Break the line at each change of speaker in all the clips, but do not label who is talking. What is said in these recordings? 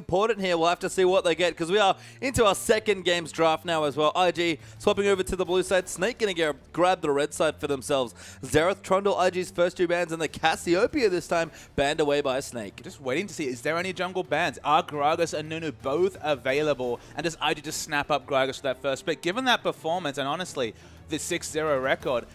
important here. We'll have to see what they get because we are into our second game's draft now as well. IG swapping over to the blue side. Snake going to grab the red side for themselves. Xerath, Trundle, IG's first 2 bans, and the Cassiopeia this time banned away by Snake.
Just waiting to see, is there any jungle bans? Are Gragas and Nunu both available? And does IG just snap up Gragas for that first pick? Given that performance, and honestly, the 6-0 record,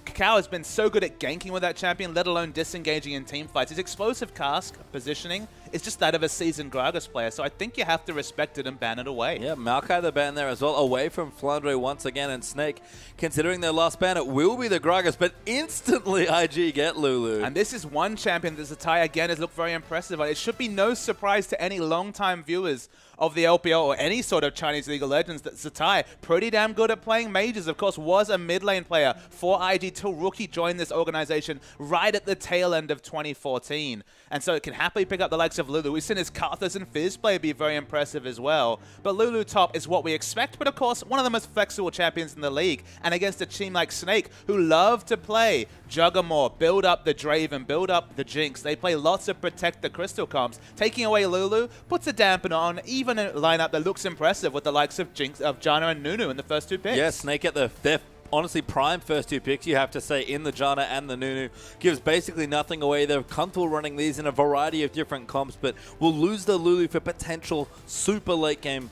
Kakao has been so good at ganking with that champion, let alone disengaging in team fights. His explosive cask positioning is just that of a seasoned Gragas player, so I think you have to respect it and ban it away.
Yeah, Maokai the ban there as well, away from Flandre once again, and Snake, considering their last ban, it will be the Gragas, but instantly IG get Lulu.
And this is one champion that Zatai, again, has looked very impressive on. It should be no surprise to any long-time viewers of the LPL or any sort of Chinese League of Legends that Zatai, pretty damn good at playing mages, of course, was a mid lane player for IG till Rookie joined this organization right at the tail end of 2014. And so it can happily pick up the likes of Lulu. We've seen his Karthus and Fizz play be very impressive as well. But Lulu top is what we expect, but of course, one of the most flexible champions in the league. And against a team like Snake, who love to play Juggermore, build up the Draven, build up the Jinx. They play lots of Protect the Crystal comps. Taking away Lulu puts a dampener on even a lineup that looks impressive with the likes of Jinx, of Janna and Nunu in the first 2 picks.
Yeah, Snake at their honestly prime first 2 picks, you have to say, in the Janna and the Nunu. Gives basically nothing away. They're comfortable running these in a variety of different comps, but will lose the Lulu for potential super late game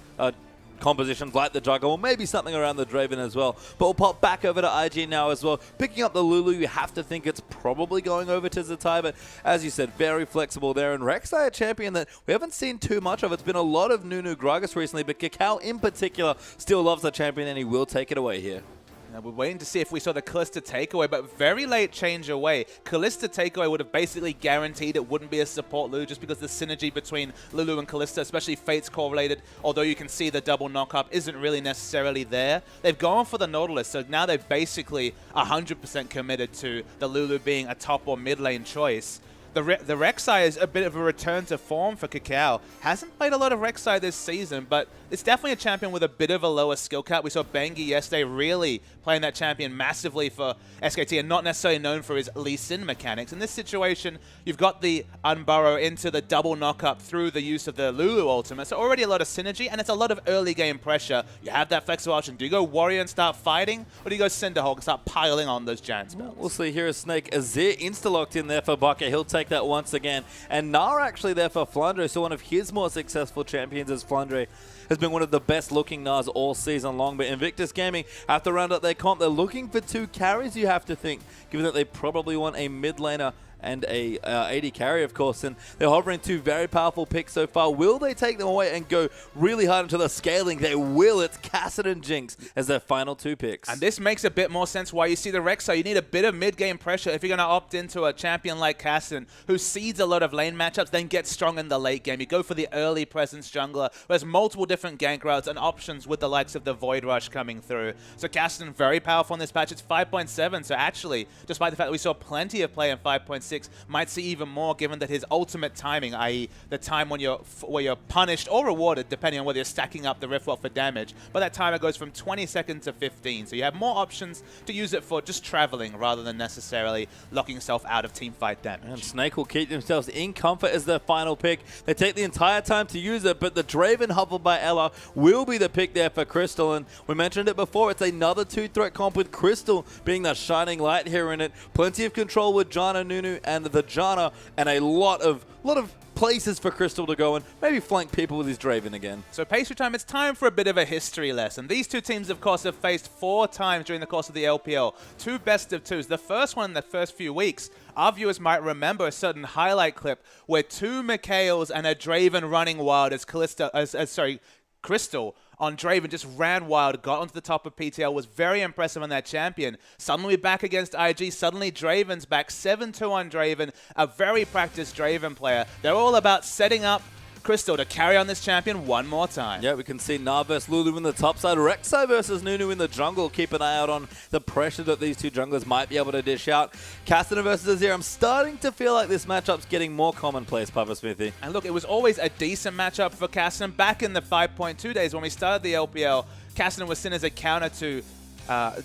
compositions like the Jugger, or maybe something around the Draven as well. But we'll pop back over to IG now as well. Picking up the Lulu, you have to think it's probably going over to Zatai, but as you said, very flexible there. And Rek'Sai, a champion that we haven't seen too much of. It's been a lot of Nunu Gragas recently, but Kakao in particular still loves the champion, and he will take it away here.
Now we're waiting to see if we saw the Kalista takeaway, but very late change away. Kalista takeaway would have basically guaranteed it wouldn't be a support Lulu just because the synergy between Lulu and Kalista, especially Fates correlated, although you can see the double knock-up isn't really necessarily there. They've gone for the Nautilus, so now they've basically 100% committed to the Lulu being a top or mid lane choice. The Rek'Sai is a bit of a return to form for Kakao. Hasn't played a lot of Rek'Sai this season, but it's definitely a champion with a bit of a lower skill cap. We saw Bengi yesterday really playing that champion massively for SKT and not necessarily known for his Lee Sin mechanics. In this situation, you've got the Unburrow into the double knock-up through the use of the Lulu ultimate, so already a lot of synergy, and it's a lot of early game pressure. You have that flexible option. Do you go Warrior and start fighting, or do you go Cinderhulk and start piling on those giant spells?
We'll see here as Snake. Azir insta-locked in there for Bucket. He'll take that once again. And Nara actually there for Flandre, so one of his more successful champions as Flandre has been one of the best looking Nars all season long. But Invictus Gaming have to round up their comp. They're looking for 2 carries, you have to think, given that they probably want a mid laner and a AD carry, of course, and they're hovering 2 very powerful picks so far. Will they take them away and go really hard into the scaling? They will. It's Cassid and Jinx as their final 2 picks.
And this makes a bit more sense why you see the Rek'Sai. You need a bit of mid-game pressure if you're going to opt into a champion like Cassid, who seeds a lot of lane matchups, then gets strong in the late game. You go for the early presence jungler, who has multiple different gank routes and options with the likes of the Void Rush coming through. So Cassid, very powerful in this patch. It's 5.7, so actually, despite the fact that we saw plenty of play in 5.6, might see even more given that his ultimate timing, i.e. the time when you're punished or rewarded, depending on whether you're stacking up the Riftwalk for damage, but that timer goes from 20 seconds to 15, so you have more options to use it for just traveling rather than necessarily locking yourself out of teamfight damage.
And Snake will keep themselves in comfort as their final pick. They take the entire time to use it, but the Draven Huffled by Ella will be the pick there for Crystal, and we mentioned it before, it's another 2-threat comp with Crystal being the shining light here in it. Plenty of control with Janna, Nunu, and the Janna, and a lot of places for Crystal to go and maybe flank people with his Draven again.
So pastry time, it's time for a bit of a history lesson. These 2 teams, of course, have faced 4 times during the course of the LPL. 2 best of 2s. The first one in the first few weeks, our viewers might remember a certain highlight clip where 2 Mikhails and a Draven running wild as Crystal on Draven just ran wild, got onto the top of PTL, was very impressive on that champion. Suddenly back against IG, suddenly Draven's back, 7-2 on Draven, a very practiced Draven player. They're all about setting up Crystal to carry on this champion one more time.
Yeah, we can see Nar versus Lulu in the top side, Rek'Sai versus Nunu in the jungle. Keep an eye out on the pressure that these 2 junglers might be able to dish out. Cassidon versus Azir. I'm starting to feel like this matchup's getting more commonplace, Papa Smithy.
And look, it was always a decent matchup for Cassidon back in the 5.2 days when we started the LPL. Cassidon was seen as a counter to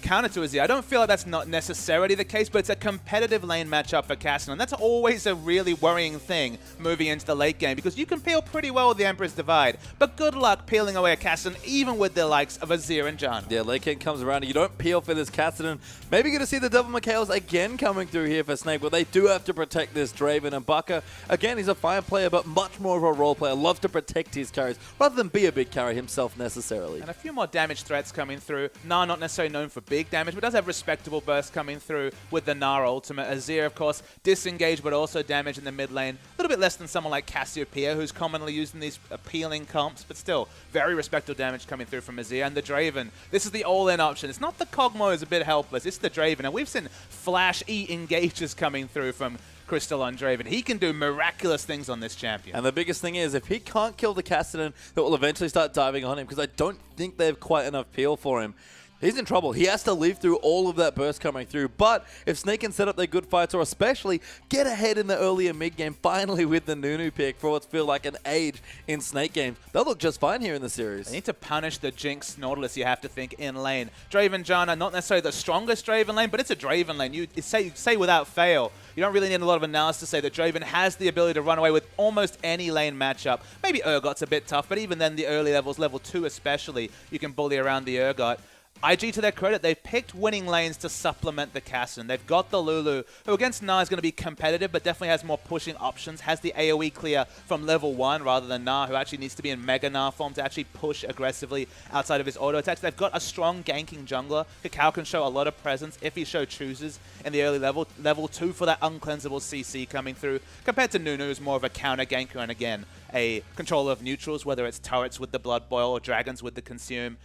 counter to Azir. I don't feel like that's not necessarily the case, but it's a competitive lane matchup for Cassian, and that's always a really worrying thing moving into the late game, because you can peel pretty well with the Emperor's Divide, but good luck peeling away a Cassian, even with the likes of Azir and Janna.
Yeah, late game comes around and you don't peel for this Cassian. Maybe going to see the double Mikhails again coming through here for Snake, but they do have to protect this Draven. And Baka, again, he's a fine player, but much more of a role player. Loves to protect his carries, rather than be a big carry himself necessarily.
And a few more damage threats coming through. Nah, not necessarily known for big damage, but does have respectable bursts coming through with the Nara ultimate. Azir, of course, disengaged, but also damage in the mid lane. A little bit less than someone like Cassiopeia, who's commonly used in these appealing comps, but still, very respectable damage coming through from Azir. And the Draven, this is the all-in option. It's not the Kog'Maw who's a bit helpless, it's the Draven. And we've seen Flash E engages coming through from Crystal on Draven. He can do miraculous things on this champion.
And the biggest thing is, if he can't kill the Cassian, that will eventually start diving on him, because I don't think they have quite enough peel for him. He's in trouble. He has to live through all of that burst coming through. But if Snake can set up their good fights, or especially get ahead in the earlier mid-game, finally with the Nunu pick for what feels like an age in Snake games, they'll look just fine here in the series.
They need to punish the Jinx Nautilus, you have to think, in lane. Draven Janna, not necessarily the strongest Draven lane, but it's a Draven lane. You say without fail. You don't really need a lot of analysis to say that Draven has the ability to run away with almost any lane matchup. Maybe Urgot's a bit tough, but even then the early levels, level 2 especially, you can bully around the Urgot. IG, to their credit, they've picked winning lanes to supplement the Cassian. They've got the Lulu, who against Nah is going to be competitive, but definitely has more pushing options, has the AoE clear from level 1 rather than Nah, who actually needs to be in Mega Nah form to actually push aggressively outside of his auto attacks. They've got a strong ganking jungler. Kakao can show a lot of presence if he chooses in the early level. Level 2 for that uncleansable CC coming through, compared to Nunu, who's more of a counter ganker and again, a controller of neutrals, whether it's turrets with the Blood Boil or dragons with the Consume.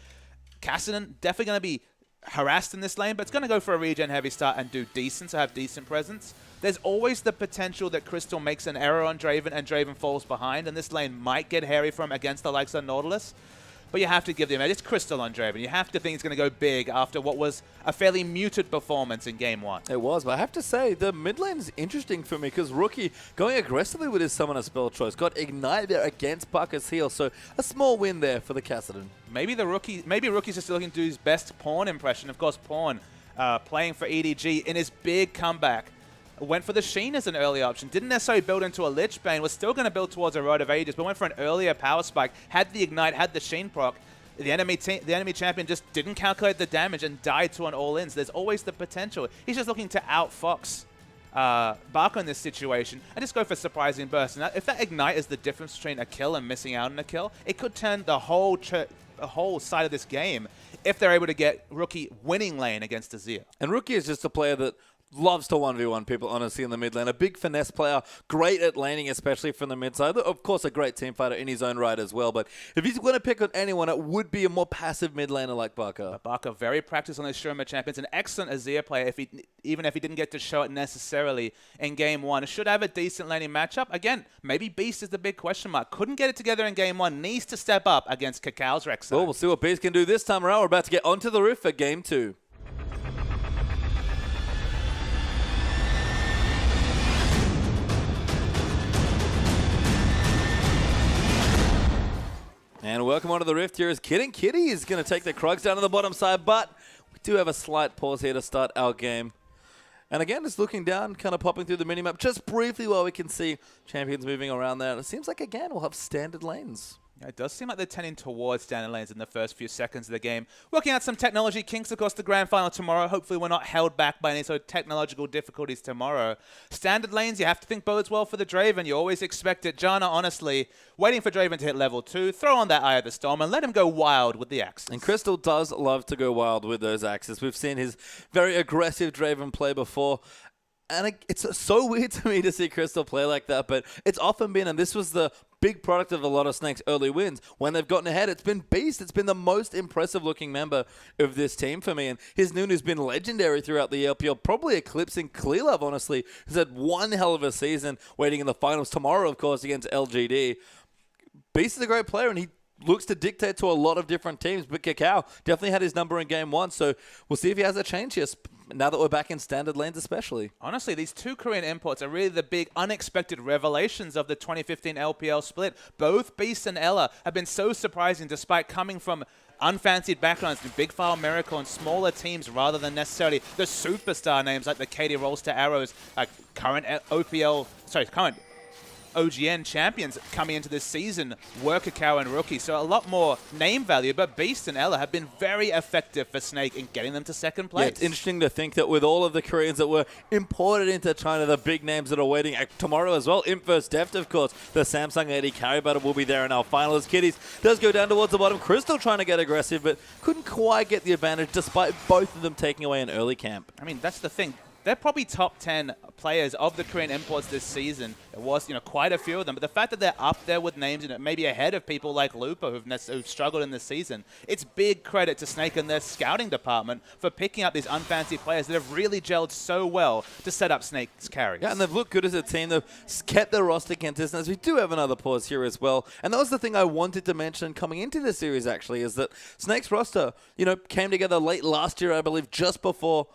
Cassian definitely going to be harassed in this lane, but it's going to go for a regen heavy start and do decent, so have decent presence. There's always the potential that Crystal makes an error on Draven and Draven falls behind, and this lane might get hairy from against the likes of Nautilus. But you have to give them it's Crystal on Draven. You have to think it's going to go big after what was a fairly muted performance in Game 1.
It was, but I have to say, the mid lane is interesting for me, because Rookie going aggressively with his summoner spell choice, got Ignite there against Baka's heal, so a small win there for the Cassian.
Maybe Rookie's just looking to do his best Pawn impression. Of course, Pawn playing for EDG in his big comeback. Went for the Sheen as an early option. Didn't necessarily build into a Lich Bane. Was still going to build towards a Rod of Ages, but went for an earlier Power Spike. Had the Ignite, had the Sheen proc. The enemy champion just didn't calculate the damage and died to an all-in. So there's always the potential. He's just looking to outfox Baka in this situation and just go for surprising bursts. And if that Ignite is the difference between a kill and missing out on a kill, it could turn the whole side of this game if they're able to get Rookie winning lane against Azir.
And Rookie is just a player that loves to 1v1 people, honestly, in the mid lane. A big finesse player, great at laning, especially from the mid side. Of course, a great team fighter in his own right as well. But if he's going to pick on anyone, it would be a more passive mid laner like Baka.
Baka, very practiced on his Sherma champions. An excellent Azir player, even if he didn't get to show it necessarily in Game 1. Should have a decent laning matchup. Again, maybe Beast is the big question mark. Couldn't get it together in Game 1. Needs to step up against Kakao's Rek'Sai.
Well, we'll see what Beast can do this time around. We're about to get onto the roof for Game 2. And welcome onto the Rift here as Kid and Kitty is going to take the Krugs down to the bottom side, but we do have a slight pause here to start our game. And again, just looking down, kind of popping through the minimap just briefly while we can see champions moving around there. And it seems like, again, we'll have standard lanes.
Yeah, it does seem like they're tending towards standard lanes in the first few seconds of the game. Working out some technology kinks, of course, the grand final tomorrow. Hopefully we're not held back by any sort of technological difficulties tomorrow. Standard lanes, you have to think bodes well for the Draven. You always expect it. Janna, honestly, waiting for Draven to hit level 2, throw on that Eye of the Storm and let him go wild with the axes.
And Crystal does love to go wild with those axes. We've seen his very aggressive Draven play before. And it's so weird to me to see Crystal play like that, but it's often been, and this was the big product of a lot of Snake's early wins. When they've gotten ahead, it's been Beast. It's been the most impressive-looking member of this team for me, and his Nunu's been legendary throughout the LPL, probably eclipsing Clearlove, honestly. He's had one hell of a season waiting in the finals tomorrow, of course, against LGD. Beast is a great player, and he looks to dictate to a lot of different teams, but Kakao definitely had his number in game 1, so we'll see if he has a change here, now that we're back in standard lanes especially.
Honestly, these two Korean imports are really the big unexpected revelations of the 2015 LPL split. Both Beast and Ella have been so surprising despite coming from unfancied backgrounds to Big File Miracle and smaller teams rather than necessarily the superstar names like the Katie Rolls to Arrows, current OGN champions coming into this season were Kakao and Rookie, so a lot more name value, but Beast and Ella have been very effective for Snake in getting them to second place.
Yeah, it's interesting to think that with all of the Koreans that were imported into China, the big names that are waiting tomorrow as well, Invictus, Deft, of course, the Samsung 80 carry battle will be there in our finals. Kitties does go down towards the bottom. Crystal trying to get aggressive, but couldn't quite get the advantage despite both of them taking away an early camp.
I mean, that's the thing. They're probably top 10 players of the Korean imports this season. There was, quite a few of them. But the fact that they're up there with names, maybe ahead of people like Lupa who've struggled in this season, it's big credit to Snake and their scouting department for picking up these unfancied players that have really gelled so well to set up Snake's carries.
Yeah, and they've looked good as a team. They've kept their roster consistent. We do have another pause here as well. And that was the thing I wanted to mention coming into this series, actually, is that Snake's roster, came together late last year, I believe, just before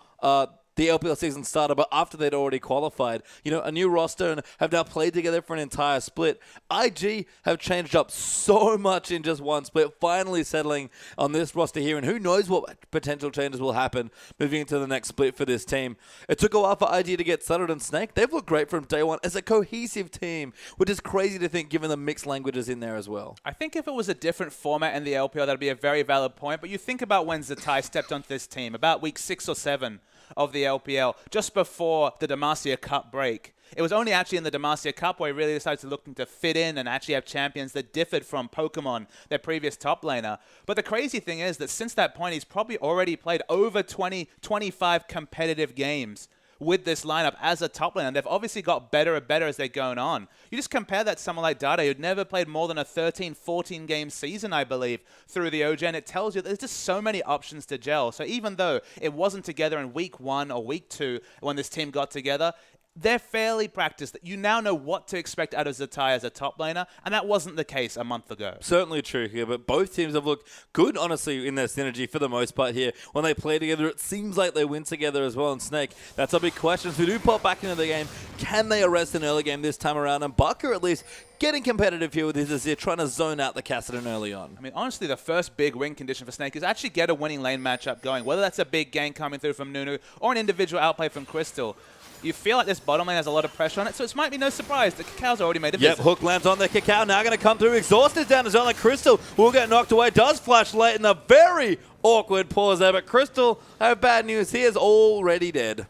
the LPL season started, but after they'd already qualified. A new roster and have now played together for an entire split. IG have changed up so much in just one split, finally settling on this roster here, and who knows what potential changes will happen moving into the next split for this team. It took a while for IG to get settled, and Snake, they've looked great from day one as a cohesive team, which is crazy to think given the mixed languages in there as well.
I think if it was a different format in the LPL, that would be a very valid point, but you think about when Zatai stepped onto this team, about week 6 or 7 of the LPL, just before the Demacia Cup break. It was only actually in the Demacia Cup where he really decided to look to fit in and actually have champions that differed from Pokemon, their previous top laner. But the crazy thing is that since that point, he's probably already played over 20, 25 competitive games with this lineup as a top laner. They've obviously got better and better as they're going on. You just compare that to someone like Dada, who'd never played more than a 13, 14 game season, I believe, through the OGN. It tells you there's just so many options to gel. So even though it wasn't together in week 1 or week 2 when this team got together, they're fairly practiced. You now know what to expect out of Zatai as a top laner, and that wasn't the case a month ago.
Certainly true here, but both teams have looked good, honestly, in their synergy for the most part here. When they play together, it seems like they win together as well. And Snake, that's a big question. If we do pop back into the game, can they arrest an early game this time around? And Barker, at least, getting competitive here with his Azir, trying to zone out the Kassadin early on.
I mean, honestly, the first big win condition for Snake is actually get a winning lane matchup going, whether that's a big gank coming through from Nunu or an individual outplay from Crystal. You feel like this bottom lane has a lot of pressure on it, so it might be no surprise that Kakao's already made a visit.
Hook lands on the Kakao, now going to come through. Exhausted down as well, like Crystal will get knocked away. Does flash late in a very awkward pause there, but Crystal, I have bad news. He is already dead.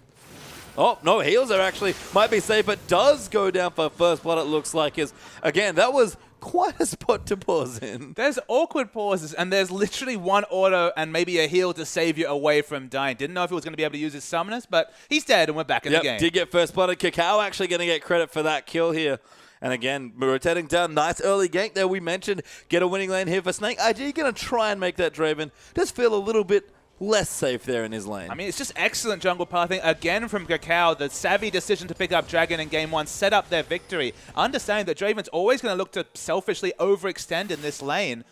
Oh, no, heals are actually, might be safe, but does go down for first blood, it looks like. Again, that was quite a spot to pause in.
There's awkward pauses, and there's literally one auto and maybe a heal to save you away from dying. Didn't know if he was going to be able to use his summoners, but he's dead, and we're back in the game.
Did get first blooded. Kakao actually going to get credit for that kill here. And again, rotating down. Nice early gank there. We mentioned get a winning lane here for Snake. IG going to try and make that Draven. Does feel a little bit less safe there in his lane.
I mean, it's just excellent jungle pathing again from Kakao. The savvy decision to pick up Dragon in game 1 set up their victory. Understanding that Draven's always going to look to selfishly overextend in this lane.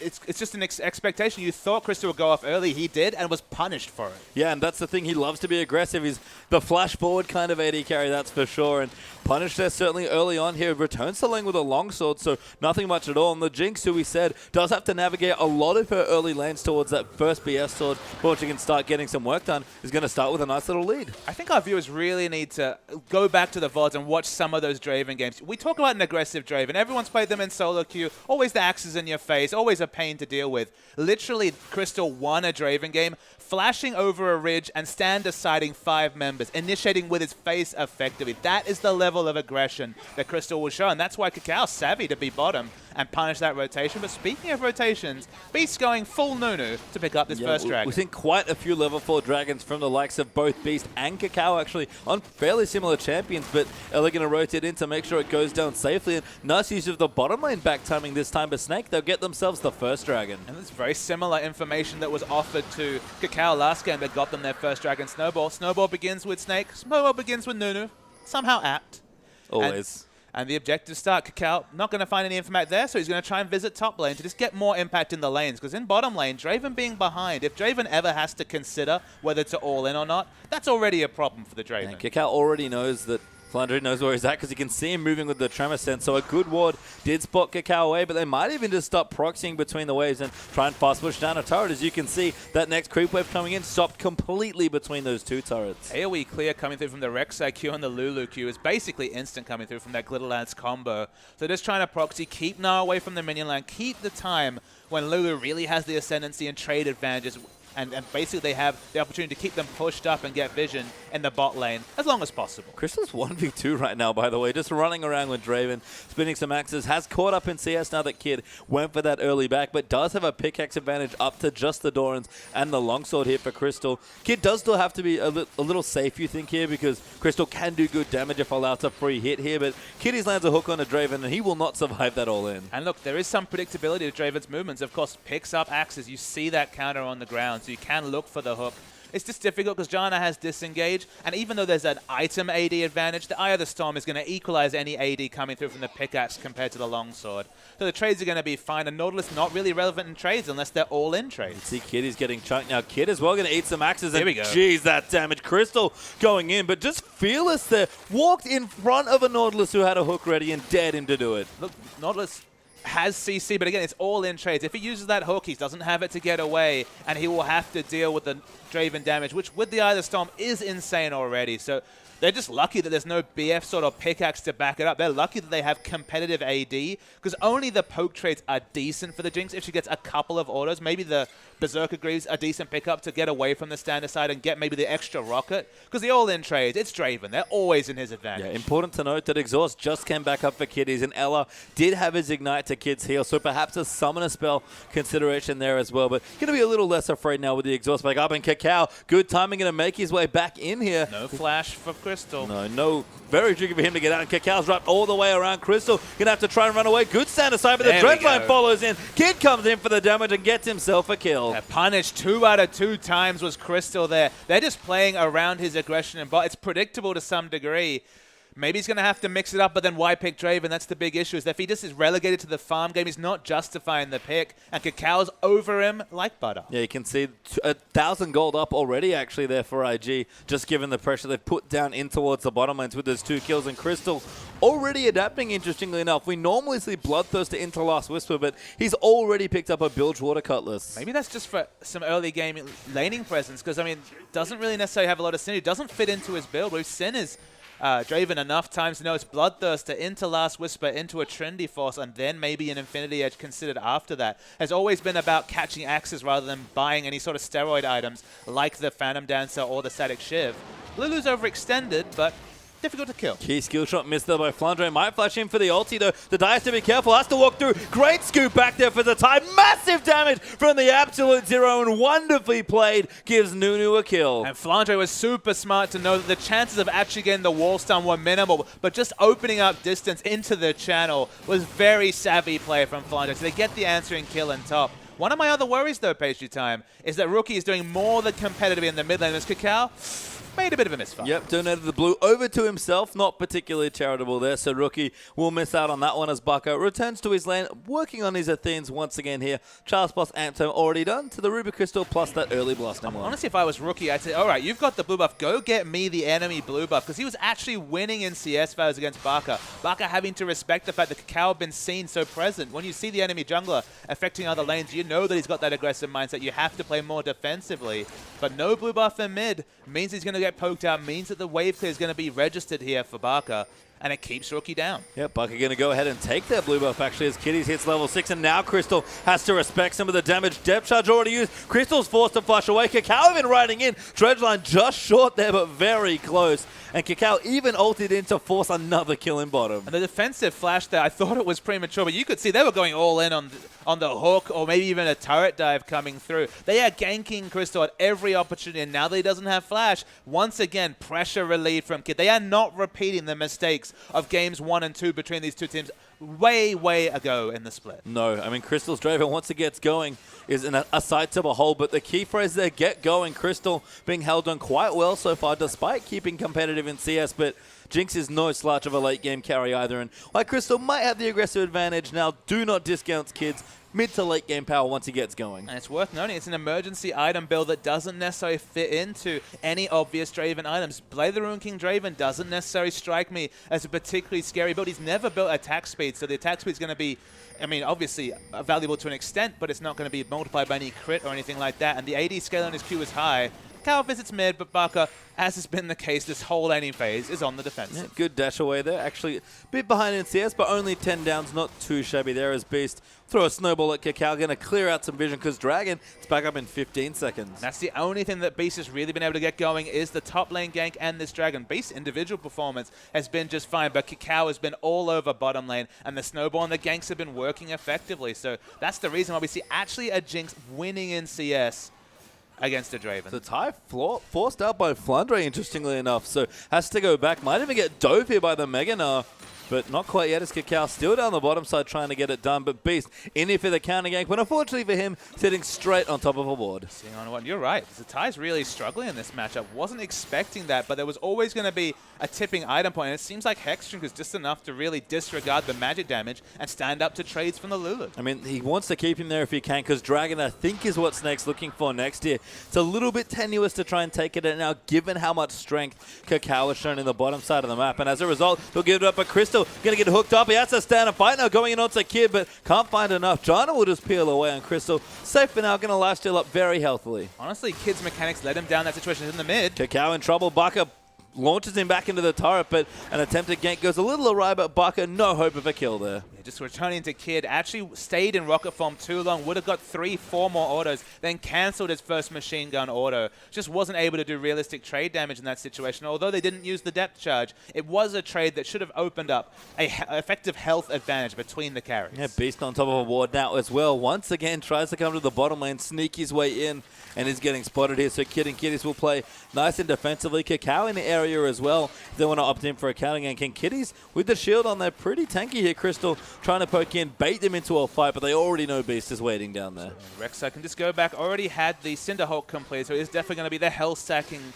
It's just an expectation. You thought Crystal would go off early. He did and was punished for it.
Yeah, and that's the thing. He loves to be aggressive. He's the flash forward kind of AD carry, that's for sure. And punished there certainly early on here. Returns to lane with a longsword, so nothing much at all. And the Jinx, who we said, does have to navigate a lot of her early lanes towards that first BS sword before she can start getting some work done, is going to start with a nice little lead.
I think our viewers really need to go back to the VODs and watch some of those Draven games. We talk about an aggressive Draven. Everyone's played them in solo queue. Always the axes in your face. Always a pain to deal with. Literally, Crystal won a Draven game, flashing over a ridge and stand deciding 5 members, initiating with his face effectively. That is the level of aggression that Crystal will show, and that's why Kakao's savvy to be bottom and punish that rotation. But speaking of rotations, Beast going full Nunu to pick up this first dragon.
We've seen quite a few level 4 dragons from the likes of both Beast and Kakao actually on fairly similar champions, but Ella going to rotate in to make sure it goes down safely. And nice use of the bottom lane back timing this time for Snake. They'll get themselves the first dragon.
And it's very similar information that was offered to Kakao last game that got them their first dragon Snowball. Snowball begins with Snake. Snowball begins with Nunu. Somehow apt.
Always.
And the objective start, Kakao not going to find any impact there, so he's going to try and visit top lane to just get more impact in the lanes. Because in bottom lane, Draven being behind, if Draven ever has to consider whether to all in or not, that's already a problem for the Draven.
And Kakao already knows that Flandre knows where he's at because you can see him moving with the Tremor Sense. So a good ward did spot Kakao away, but they might even just stop proxying between the waves and try and fast push down a turret. As you can see, that next creep wave coming in stopped completely between those two turrets.
AoE clear coming through from the Rek'Sai Q and the Lulu Q is basically instant coming through from that Glitterlance combo. So just trying to proxy, keep Gnar away from the minion line, keep the time when Lulu really has the ascendancy and trade advantages. And basically they have the opportunity to keep them pushed up and get vision in the bot lane as long as possible.
Crystal's 1v2 right now, by the way, just running around with Draven, spinning some axes, has caught up in CS now that Kid went for that early back, but does have a pickaxe advantage up to just the Dorans and the longsword here for Crystal. Kid does still have to be a little safe, you think, here, because Crystal can do good damage if allowed to free hit here, but Kiddies lands a hook on a Draven, and he will not survive that all in.
And look, there is some predictability to Draven's movements. Of course, picks up axes. You see that counter on the ground, so you can look for the hook. It's just difficult because Janna has disengage, and even though there's an item AD advantage, the Eye of the Storm is going to equalize any AD coming through from the pickaxe compared to the longsword. So the trades are going to be fine, and Nautilus not really relevant in trades unless they're all-in trades.
See, Kid is getting chunked now. Kid as well going to eat some axes.
Here
and
we go.
Jeez, that damage. Crystal going in, but just fearless there. Walked in front of a Nautilus who had a hook ready and dared him to do it.
Look, Nautilus has CC, but again, it's all in trades. If he uses that hook, he doesn't have it to get away, and he will have to deal with the Draven damage, which with the Eye of the Storm is insane already. So they're just lucky that there's no BF sort of pickaxe to back it up. They're lucky that they have competitive AD, because only the poke trades are decent for the Jinx if she gets a couple of autos. Maybe the Berserker Greaves a decent pickup to get away from the standard side and get maybe the extra rocket, because the all-in trades, it's Draven. They're always in his advantage.
Yeah, important to note that Exhaust just came back up for Kiddies, and Ella did have his Ignite to Kid's heal, so perhaps a Summoner spell consideration there as well, but going to be a little less afraid now with the Exhaust back up, and Kakao, good timing, going to make his way back in here.
No flash for Crystal.
No. Very tricky for him to get out, and Kakao's wrapped all the way around Crystal. Going to have to try and run away. Good stand aside, but the Dreadline follows in. Kid comes in for the damage and gets himself a kill.
Punish 2 out of 2 times was Crystal there. They're just playing around his aggression and bot. It's predictable to some degree. Maybe he's going to have to mix it up, but then why pick Draven? That's the big issue, is that if he just is relegated to the farm game, he's not justifying the pick, and Kakao's over him like butter.
Yeah, you can see 1,000 gold up already, actually, there for IG, just given the pressure they've put down in towards the bottom lanes with those 2 kills, and Crystal already adapting, interestingly enough. We normally see Bloodthirster into Last Whisper, but he's already picked up a Bilge Water Cutlass.
Maybe that's just for some early game laning presence, because, I mean, doesn't really necessarily have a lot of synergy. Doesn't fit into his build. We've seen his Draven enough times to know it's Bloodthirster into Last Whisper, into a Trinity Force, and then maybe an Infinity Edge considered after that. Has always been about catching axes rather than buying any sort of steroid items like the Phantom Dancer or the Static Shiv. Lulu's overextended, but difficult to kill.
Key skill shot missed there by Flandre. Might flash in for the ulti though. The Dire has to be careful. Has to walk through. Great scoop back there for the time. Massive damage from the Absolute Zero, and wonderfully played gives Nunu a kill.
And Flandre was super smart to know that the chances of actually getting the wall stun were minimal, but just opening up distance into the channel was very savvy play from Flandre. So they get the answering kill in top. One of my other worries though, Pastry Time, is that Rookie is doing more than competitive in the mid lane. As Kakao made a bit of a misfire.
Yep, donated the blue over to himself. Not particularly charitable there, so Rookie will miss out on that one as Bucko returns to his lane, working on his Athenes once again here. Charles plus Amptome already done to the Ruby Crystal plus that early blasting one.
Honestly, if I was Rookie, I'd say, all right, you've got the blue buff. Go get me the enemy blue buff, because he was actually winning in CS values against Barca. Barca having to respect the fact that Kakao had been seen so present. When you see the enemy jungler affecting other lanes, you know that he's got that aggressive mindset. You have to play more defensively. But no blue buff in mid means he's going to get poked out, means that the wave clear is going to be registered here for Barca, and it keeps Rookie down.
Yep, Barca going to go ahead and take that blue buff actually as Kiddies hits level 6, and now Crystal has to respect some of the damage. Depth charge already used. Crystal's forced to flush away. Kakao even riding in. Dredgeline just short there, but very close. And Kakao even ulted in to force another kill in bottom.
And the defensive flash there, I thought it was premature, but you could see they were going all in on the hook, or maybe even a turret dive coming through. They are ganking Crystal at every opportunity, and now that he doesn't have flash, once again, pressure relieved from Kid. They are not repeating the mistakes of games 1 and 2 between these two teams way ago in the split.
No, I mean, Crystal's Draven, once it gets going, is a sight to behold, but the key phrase there, get going. Crystal being held on quite well so far, despite keeping competitive in CS, but Jinx is no slouch of a late game carry either, and while Crystal might have the aggressive advantage now, do not discount kids mid to late game power once he gets going.
And it's worth noting, it's an emergency item build that doesn't necessarily fit into any obvious Draven items. Blade the Ruin King Draven doesn't necessarily strike me as a particularly scary build. He's never built attack speed, so the attack speed is going to be, I mean, obviously valuable to an extent, but it's not going to be multiplied by any crit or anything like that. And the AD scale on his Q is high. Cal visits mid, but Baka, as has been the case this whole laning phase, is on the defensive.
Yeah, good dash away there. Actually, a bit behind in CS, but only 10 downs. Not too shabby there as Beast. Throw a snowball at Cacao. Going to clear out some vision because Dragon is back up in 15 seconds.
That's the only thing that Beast has really been able to get going is the top lane gank and this Dragon. Beast's individual performance has been just fine, but Cacao has been all over bottom lane, and the snowball and the ganks have been working effectively. So that's the reason why we see actually a Jinx winning in CS against a Draven.
The tie forced out by Flandre, interestingly enough, so has to go back. Might even get dove here by the Meganar, but not quite yet as Cacao still down the bottom side trying to get it done. But Beast in here for the counter gank, but unfortunately for him, sitting straight on top of a board.
Seeing on one, you're right. The tie's really struggling in this matchup. Wasn't expecting that, but there was always going to be a tipping item point, and it seems like Hexdrink is just enough to really disregard the magic damage and stand up to trades from the Lulu.
I mean, he wants to keep him there if he can, because Dragon, I think, is what Snake's looking for next year. It's a little bit tenuous to try and take it now, given how much strength Cacao has shown in the bottom side of the map, and as a result, he'll give it up. But Crystal going to get hooked up. He has to stand and fight now, going in onto Kid, but can't find enough. Jana will just peel away on Crystal. Safe for now, going to lifesteal up very healthily.
Honestly, Kid's mechanics let him down that situation in the mid.
Cacao in trouble. Baka launches him back into the turret, but an attempted gank goes a little awry, but Baka, no hope of a kill there.
Yeah, just returning to Kid, actually stayed in rocket form too long, would have got 3-4 more autos, then cancelled his first machine gun auto. Just wasn't able to do realistic trade damage in that situation. Although they didn't use the depth charge, it was a trade that should have opened up a effective health advantage between the carries.
Yeah, Beast on top of a ward now as well. Once again, tries to come to the bottom lane, sneak his way in, and is getting spotted here. So Kid and Kitties will play nice and defensively. Cacao in the area as well. If they want to opt in for a counter gank. And Kitties with the shield on there, pretty tanky here. Crystal trying to poke in, bait them into a fight, but they already know Beast is waiting down there.
Rek'Sai can just go back. Already had the Cinderhulk complete, so it's definitely going to be the health stacking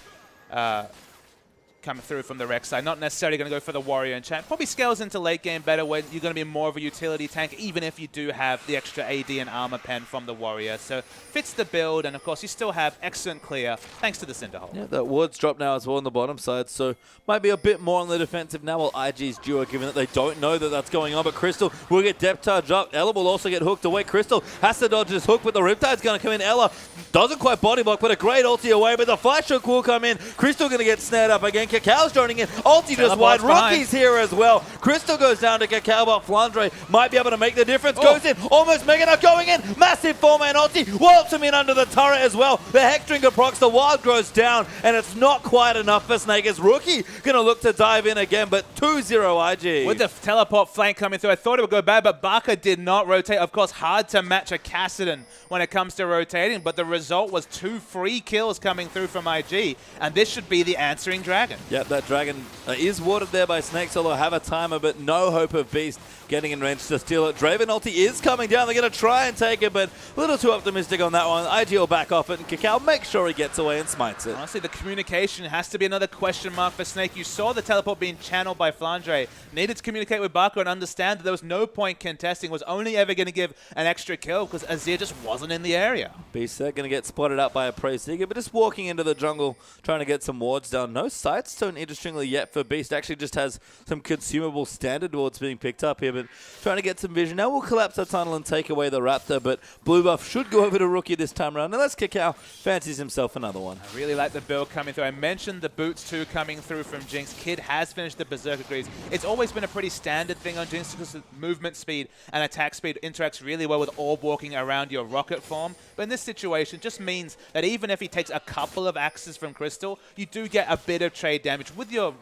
coming through from the Rek'Sai. Not necessarily going to go for the Warrior in chat. Probably scales into late game better when you're going to be more of a utility tank, even if you do have the extra AD and armor pen from the Warrior. So fits the build, and of course you still have excellent clear thanks to the Cinderhulk.
Yeah, that ward's dropped now as well on the bottom side, so might be a bit more on the defensive now while IG's duo, given that they don't know that that's going on. But Crystal will get depth charge up. Ella will also get hooked away. Crystal has to dodge this hook, but the Riptide's going to come in. Ella doesn't quite body block, but a great ulti away, but the flash hook will come in. Crystal going to get snared up again. Cacao's joining in. Ulti just wide. Rookie's here as well. Crystal goes down to Cacao, but Flandre might be able to make the difference. Goes in, almost Meganar going in. Massive 4-man ulti. Walloped him in under the turret as well. The Hexdrinker procs, the wild grows down, and it's not quite enough for Snake as Rookie going to look to dive in again, but 2-0 IG.
With the teleport flank coming through, I thought it would go bad, but Baka did not rotate. Of course, hard to match a Kassadin when it comes to rotating, but the result was 2 free kills coming through from IG, and this should be the answering Dragon.
Yep, that Dragon is warded there by Snake, so they'll have a timer, but no hope of Beast getting in range to steal it. Draven ulti is coming down. They're going to try and take it, but a little too optimistic on that one. IG will back off it, and Cacao makes sure he gets away and smites it.
Honestly, the communication has to be another question mark for Snake. You saw the teleport being channeled by Flandre. Needed to communicate with Baka and understand that there was no point contesting. Was only ever going to give an extra kill because Azir just wasn't in the area.
Beast there going to get spotted out by a Praise Seeker, but just walking into the jungle, trying to get some wards down. No sight stone, interestingly, yet for Beast. Actually just has some consumable standard wards being picked up here, but trying to get some vision. Now we'll collapse the tunnel and take away the Raptor, but blue buff should go over to Rookie this time around. Unless Cacao fancies himself another one.
I really like the build coming through. I mentioned the boots too coming through from Jinx. Kid has finished the Berserker Greaves. It's always been a pretty standard thing on Jinx because movement speed and attack speed interacts really well with orb walking around your rocket form. But in this situation, it just means that even if he takes a couple of axes from Crystal, you do get a bit of trade damage with your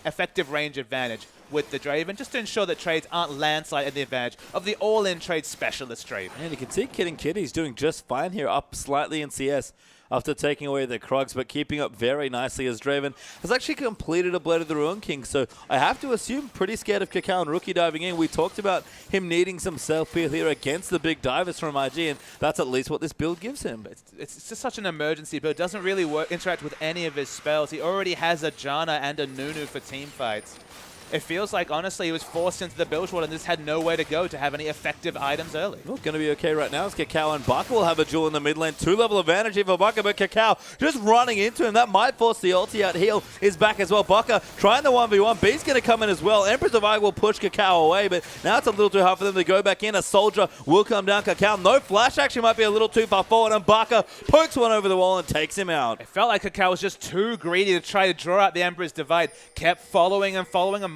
effective range advantage with the Draven, just to ensure that trades aren't landslide at the advantage of the all-in trade specialist Draven.
And you can see Kid and Kitty's doing just fine here, up slightly in CS. after taking away the Krugs, but keeping up very nicely as Draven has actually completed a Blade of the Ruin King. So I have to assume pretty scared of Kakao and Rookie diving in. We talked about him needing some self-peel here against the big divers from IG, and that's at least what this build gives him.
It's just such an emergency build. It doesn't really interact with any of his spells. He already has a Janna and a Nunu for team fights. It feels like, honestly, he was forced into the build world and just had nowhere to go to have any effective items early.
Well, going to be okay right now as Kakao and Baka will have a duel in the mid lane. 2-level advantage here for Baka, but Kakao just running into him. That might force the ulti out. Heal is back as well. Baka trying the 1v1. B's going to come in as well. Empress of Ike will push Kakao away, but now it's a little too hard for them to go back in. A soldier will come down. Kakao, no flash, actually might be a little too far forward, and Baka pokes one over the wall and takes him out.
It felt like Kakao was just too greedy to try to draw out the Emperor's Divide. Kept following and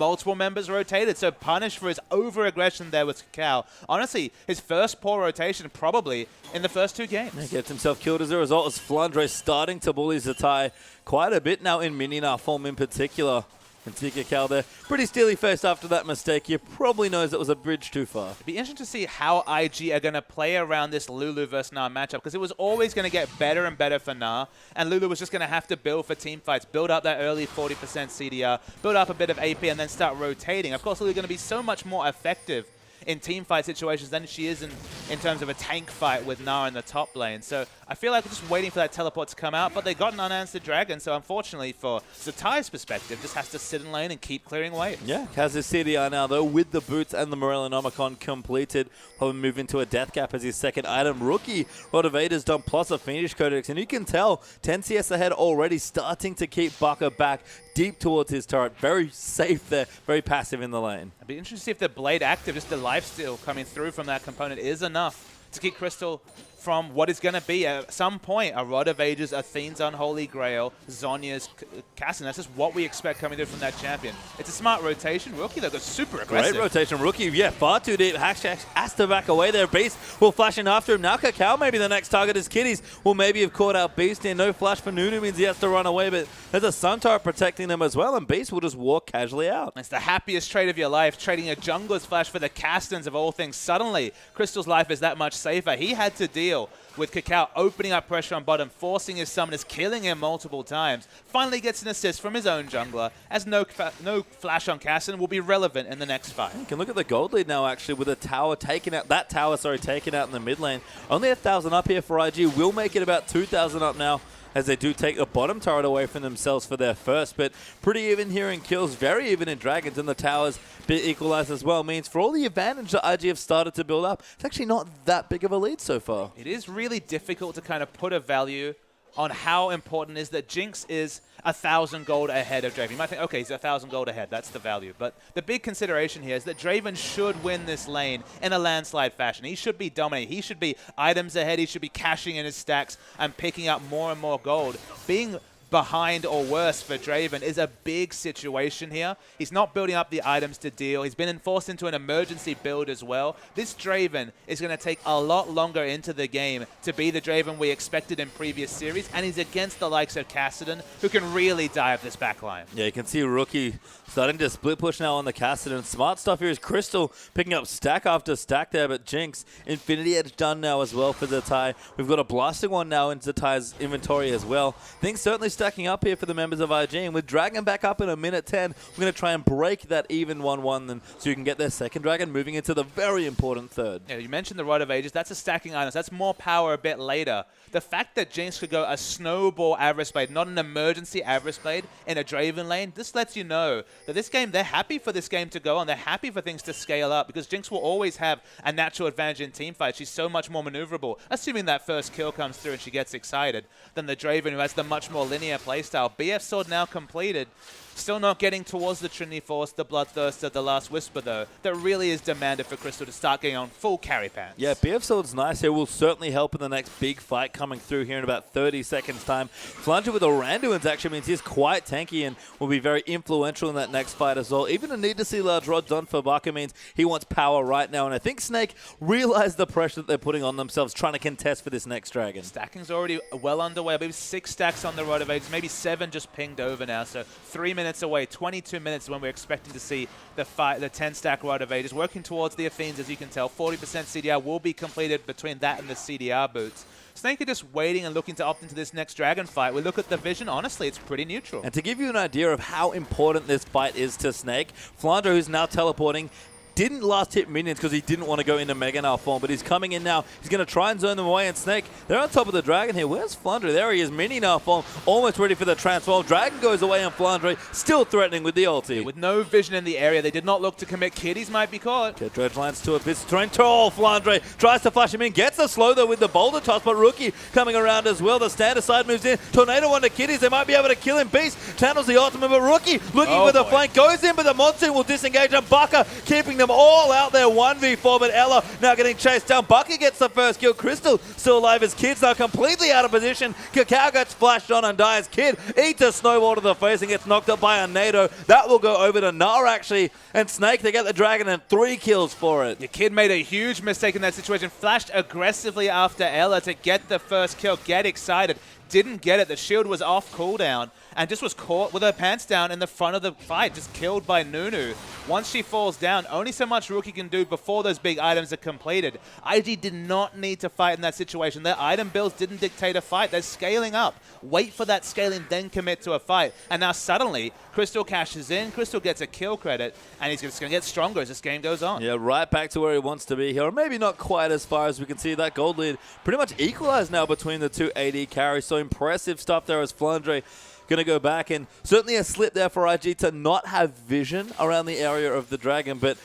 multiple members rotated, so punished for his over-aggression there with Kakao. Honestly, his first poor rotation probably in the first 2 games.
He gets himself killed as a result as Flandre starting to bully Zatai quite a bit now in Mininar form in particular. And Kakao there, pretty steely faced after that mistake. He probably knows it was a bridge too far.
It'd be interesting to see how IG are going to play around this Lulu versus Nah matchup, because it was always going to get better and better for Nah, and Lulu was just going to have to build for team fights, build up that early 40% CDR, build up a bit of AP, and then start rotating. Of course, Lulu's going to be so much more effective in team fight situations than she is in terms of a tank fight with Nah in the top lane. So I feel like we're just waiting for that teleport to come out, but they got an unanswered dragon, so unfortunately for Zatai's perspective, just has to sit in lane and keep clearing waves.
Yeah, has his CDR now though, with the boots and the Morellonomicon completed. Probably move into a death cap as his second item. Rookie Rod of Vader's done plus a Phoenix Codex, and you can tell 10 CS ahead already, starting to keep Baka back deep towards his turret. Very safe there, very passive in the lane.
It'd be interesting to see if the Blade active, just the lifesteal coming through from that component, is enough to keep Crystal from what is going to be, at some point, a Rod of Ages, Athene's Unholy Grail, Zhonya's Cassin. That's just what we expect coming through from that champion. It's a smart rotation. Rookie, though, goes super aggressive.
Great rotation. Rookie, yeah, far too deep. Hashtag has to back away there. Beast will flash in after him. Now Kakao, maybe the next target is Kitties. Will maybe have caught out Beast here. No flash for Nunu means he has to run away, but there's a Sun Turret protecting them as well, and Beast will just walk casually out.
It's the happiest trade of your life, trading a jungler's flash for the Castans of all things. Suddenly, Crystal's life is that much safer. He had to deal with Kakao opening up pressure on bottom, forcing his summoners, killing him multiple times. Finally gets an assist from his own jungler, as no flash on Cassin will be relevant in the next fight.
You can look at the gold lead now, actually, with a tower taken out. That tower, sorry, taken out in the mid lane. Only 1,000 up here for IG. Will make it about 2,000 up now, as they do take the bottom turret away from themselves for their first. But pretty even here in kills, very even in dragons, and the towers bit equalized as well. Means for all the advantage that IG have started to build up, it's actually not that big of a lead so far.
It is really difficult to kind of put a value on how important it is that Jinx is 1,000 gold ahead of Draven. You might think, okay, he's 1,000 gold ahead, that's the value. But the big consideration here is that Draven should win this lane in a landslide fashion. He should be dominating. He should be items ahead. He should be cashing in his stacks and picking up more and more gold. Being behind or worse for Draven is a big situation here. He's not building up the items to deal. He's been forced into an emergency build as well. This Draven is going to take a lot longer into the game to be the Draven we expected in previous series, and he's against the likes of Kassadin, who can really dive this backline.
Yeah, you can see Rookie starting to split push now on the Kassadin. Smart stuff here is Crystal picking up stack after stack there, but Jinx, Infinity Edge done now as well for Zatai. We've got a blasting one now in Zatai's inventory as well. Things certainly stacking up here for the members of IG, and with Dragon back up in a minute 10, we're going to try and break that even 1-1 then, so you can get their second Dragon moving into the very important third.
Yeah, you mentioned the Rod of Ages. That's a stacking item. That's more power a bit later. The fact that Jinx could go a snowball Avarice Blade, not an emergency Avarice Blade in a Draven lane, this lets you know that this game, they're happy for this game to go on. They're happy for things to scale up, because Jinx will always have a natural advantage in team fights. She's so much more maneuverable, assuming that first kill comes through and she gets excited, than the Draven, who has the much more linear playstyle. BF Sword now completed. Still not getting towards the Trinity Force, the Bloodthirster, the Last Whisper, though. That really is demanded for Crystal to start getting on full carry pants.
Yeah, BF Sword's nice here. Will certainly help in the next big fight coming through here in about 30 seconds' time. Flanger with Oranduins actually means he's quite tanky and will be very influential in that next fight as well. Even a need to see large rod done for Baka means he wants power right now, and I think Snake realized the pressure that they're putting on themselves trying to contest for this next Dragon.
Stacking's already well underway. I believe 6 stacks on the Rod of Ages, maybe 7 just pinged over now, so 3 minutes away. 22 minutes when we're expecting to see the 10-stack Rod of Ages. Working towards the Athenes, as you can tell. 40% CDR will be completed between that and the CDR boots. Snake are just waiting and looking to opt into this next dragon fight. We look at the vision, honestly, it's pretty neutral.
And to give you an idea of how important this fight is to Snake, Flandre, who's now teleporting, didn't last hit minions because he didn't want to go into Mega Gnar form, but he's coming in now. He's going to try and zone them away, and Snake, they're on top of the Dragon here. Where's Flandre? There he is, Mini Gnar form, almost ready for the transform. Dragon goes away, and Flandre still threatening with the ulti.
With no vision in the area, they did not look to commit. Kiddies might be caught.
Okay, Dredge lands to a bit terrain. Tall Flandre tries to flash him in, gets the slow though with the boulder toss, but Rookie coming around as well. The standard side moves in. Tornado on to Kiddies. They might be able to kill him. Beast channels the ultimate, but Rookie looking for the flank. Goes in, but the Monsoon will disengage, and Baka keeping them all out there. 1v4, but Ella now getting chased down. Bucky gets the first kill. Crystal still alive. His Kid's now completely out of position. Cacao gets flashed on and dies. Kid eats a snowball to the face and gets knocked up by a Nado. That will go over to Gnar, actually. And Snake, they get the Dragon and 3 kills for it.
The Kid made a huge mistake in that situation. Flashed aggressively after Ella to get the first kill. Get excited. Didn't get it. The shield was off cooldown and just was caught with her pants down in the front of the fight, just killed by Nunu. Once she falls down, only so much Rookie can do before those big items are completed. IG did not need to fight in that situation. Their item builds didn't dictate a fight. They're scaling up. Wait for that scaling, then commit to a fight. And now suddenly, Crystal cashes in, Crystal gets a kill credit, and he's just going to get stronger as this game goes on.
Yeah, right back to where he wants to be here. Or maybe not quite as far as we can see. That gold lead pretty much equalized now between the two AD carries. So impressive stuff there as Flandre going to go back, and certainly a slip there for IG to not have vision around the area of the Dragon, but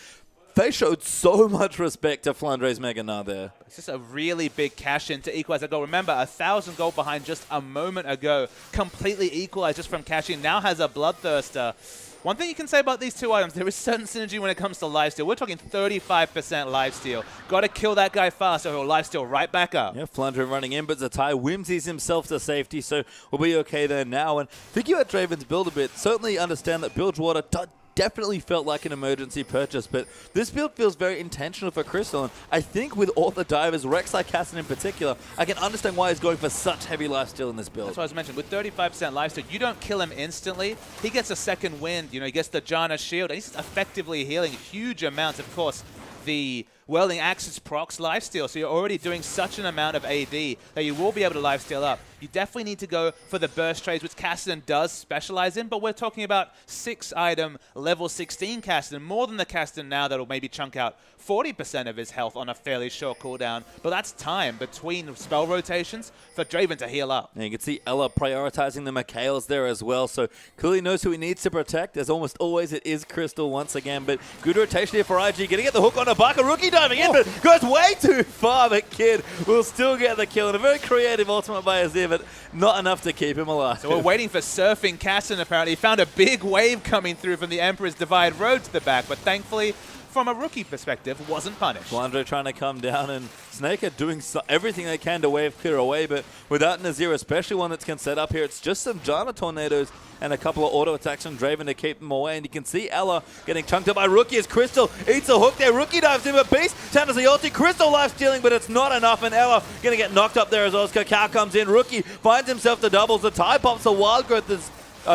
they showed so much respect to Flandre's Mega Gnar there.
It's just a really big cash in to equalize that goal. Remember, 1,000 gold behind just a moment ago, completely equalized just from cashing. Now has a Bloodthirster. One thing you can say about these two items, there is certain synergy when it comes to lifesteal. We're talking 35% lifesteal. Got to kill that guy fast or he'll lifesteal right back up.
Yeah, Flandre running in, but Zatai whimsies himself to safety, so we'll be okay there now. And thinking about Draven's build a bit, certainly understand that Bilgewater definitely felt like an emergency purchase, but this build feels very intentional for Crystal, and I think with all the divers, Rek'Sai Cassin in particular, I can understand why he's going for such heavy lifesteal in this build.
That's what I was mentioning. With 35% lifesteal, you don't kill him instantly. He gets a second wind. You know, he gets the Janna shield, and he's effectively healing huge amounts. Of course, the Welding Axis procs lifesteal, so you're already doing such an amount of AD that you will be able to lifesteal up. You definitely need to go for the burst trades, which Kassadin does specialize in, but we're talking about 6-item level 16 Kassadin, more than the Kassadin now that'll maybe chunk out 40% of his health on a fairly short cooldown. But that's time between spell rotations for Draven to heal up.
And you can see Ella prioritizing the Mikhails there as well, so clearly knows who he needs to protect. As almost always, it is Crystal once again, but good rotation here for IG. Going to get the hook on Ibaka. Rookie diving in, but goes way too far. But Kid will still get the kill, and a very creative ultimate by Azir, but not enough to keep him alive.
So we're waiting for Surfing Kassadin, apparently. He found a big wave coming through from the Emperor's Divide Road to the back, but thankfully, from a Rookie perspective, wasn't punished.
Flandre trying to come down, and Snake are doing everything they can to wave clear away, but without Nazir, especially one that can set up here, it's just some Janna tornadoes and a couple of auto attacks from Draven to keep them away. And you can see Ella getting chunked up by Rookie as Crystal eats a hook there. Rookie dives in, but Beast channels the ulti. Crystal life stealing, but it's not enough, and Ella going to get knocked up there as well as Cacao comes in. Rookie finds himself the doubles. The tie pops a wild growth as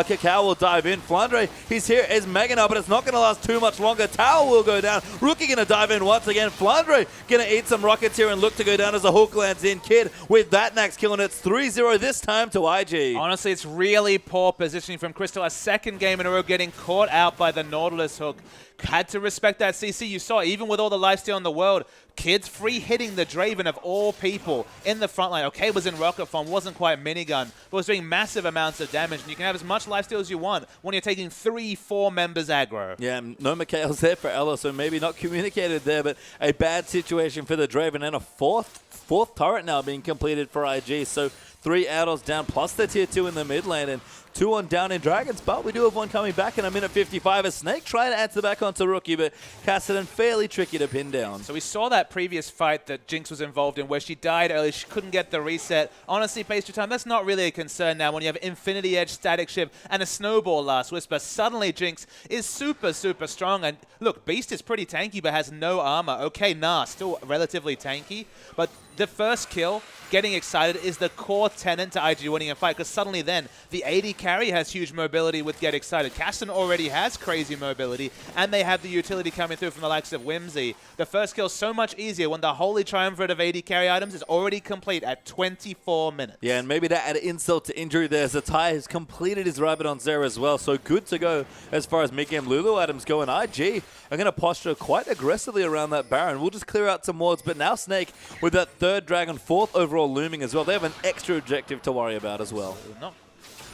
Cacao will dive in. Flandre, he's here as Mega Gnar, but it's not going to last too much longer. Tower will go down. Rookie going to dive in once again. Flandre going to eat some rockets here and look to go down as the hook lands in. Kid with that next kill, and it's 3-0 this time to IG.
Honestly, it's really poor positioning from Crystal. A second game in a row getting caught out by the Nautilus hook. Had to respect that CC. You saw, even with all the lifesteal in the world, Kids free hitting the Draven of all people in the front line. Okay, was in rocket form, wasn't quite minigun, but was doing massive amounts of damage. And you can have as much lifesteal as you want when you're taking 3-4 members aggro.
Yeah, no Mikhail's there for Ella, so maybe not communicated there, but a bad situation for the Draven, and a fourth turret now being completed for IG. So 3 Addles down, plus the tier 2 in the mid lane, and 2 on down in Dragons, but we do have one coming back in a minute 55 as Snake trying to answer back onto Rookie, but Kassadin fairly tricky to pin down.
So we saw that previous fight that Jinx was involved in where she died early, she couldn't get the reset. Honestly, Pastry Time, that's not really a concern now when you have Infinity Edge, Static Shift, and a Snowball Last Whisper. Suddenly Jinx is super, super strong, and look, Beast is pretty tanky but has no armor. Okay, Gnar, still relatively tanky, but the first kill getting excited is the core tenet to IG winning a fight, because suddenly then the AD carry has huge mobility with Get Excited. Kasten already has crazy mobility, and they have the utility coming through from the likes of Whimsy. The first kill so much easier when the holy triumvirate of AD carry items is already complete at 24 minutes.
Yeah, and maybe to add insult to injury there, Zatai has completed his rabbit on Zera as well, so good to go as far as mid-game Lulu items go, and IG are going to posture quite aggressively around that Baron. We'll just clear out some wards, but now Snake with that third dragon, fourth overall looming as well. They have an extra objective to worry about as well.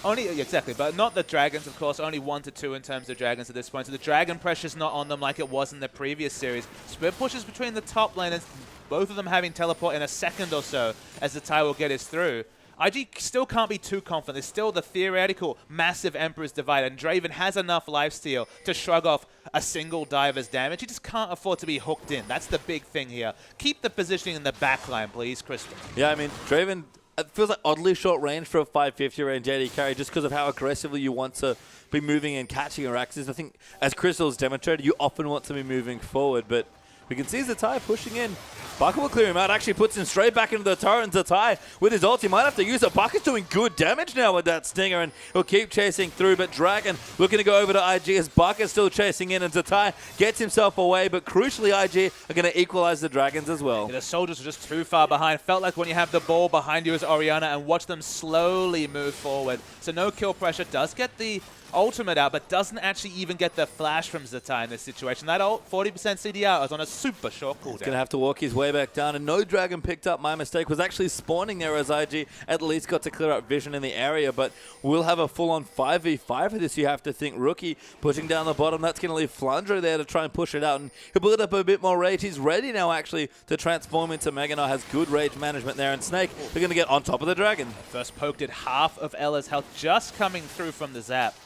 Exactly, but not the dragons, of course. Only 1 to 2 in terms of dragons at this point. So the dragon pressure's not on them like it was in the previous series. Split pushes between the top laners, both of them having teleport in a second or so as the tie will get us through. IG still can't be too confident. There's still the theoretical massive Emperor's Divide, and Draven has enough lifesteal to shrug off a single diver's damage. He just can't afford to be hooked in. That's the big thing here. Keep the positioning in the backline, please, Crystal.
Yeah, I mean, Draven, it feels like oddly short range for a 550 range AD carry just because of how aggressively you want to be moving and catching your axes. I think, as Crystal's demonstrated, you often want to be moving forward, but we can see Zatai pushing in. Baka will clear him out, actually puts him straight back into the turret, and Zatai with his ult, he might have to use it. Baka's doing good damage now with that stinger, and he'll keep chasing through, but Dragon looking to go over to IG as Baka's still chasing in, and Zatai gets himself away, but crucially IG are going to equalize the Dragons as well.
Yeah, the soldiers are just too far behind. Felt like when you have the ball behind you as Orianna and watch them slowly move forward. So no kill pressure, does get the ultimate out, but doesn't actually even get the flash from Zatai in this situation. That ult, 40% CDR, is on a super short cooldown.
He's going to have to walk his way back down, and no dragon picked up. My mistake was actually spawning there as IG at least got to clear out vision in the area, but we'll have a full-on 5v5 for this, you have to think. Rookie pushing down the bottom. That's going to leave Flandre there to try and push it out, and he'll build up a bit more rage. He's ready now, actually, to transform into Mega Knight. Has good rage management there, and Snake, they're going to get on top of the dragon.
First poke did half of Ella's health just coming through from the zap.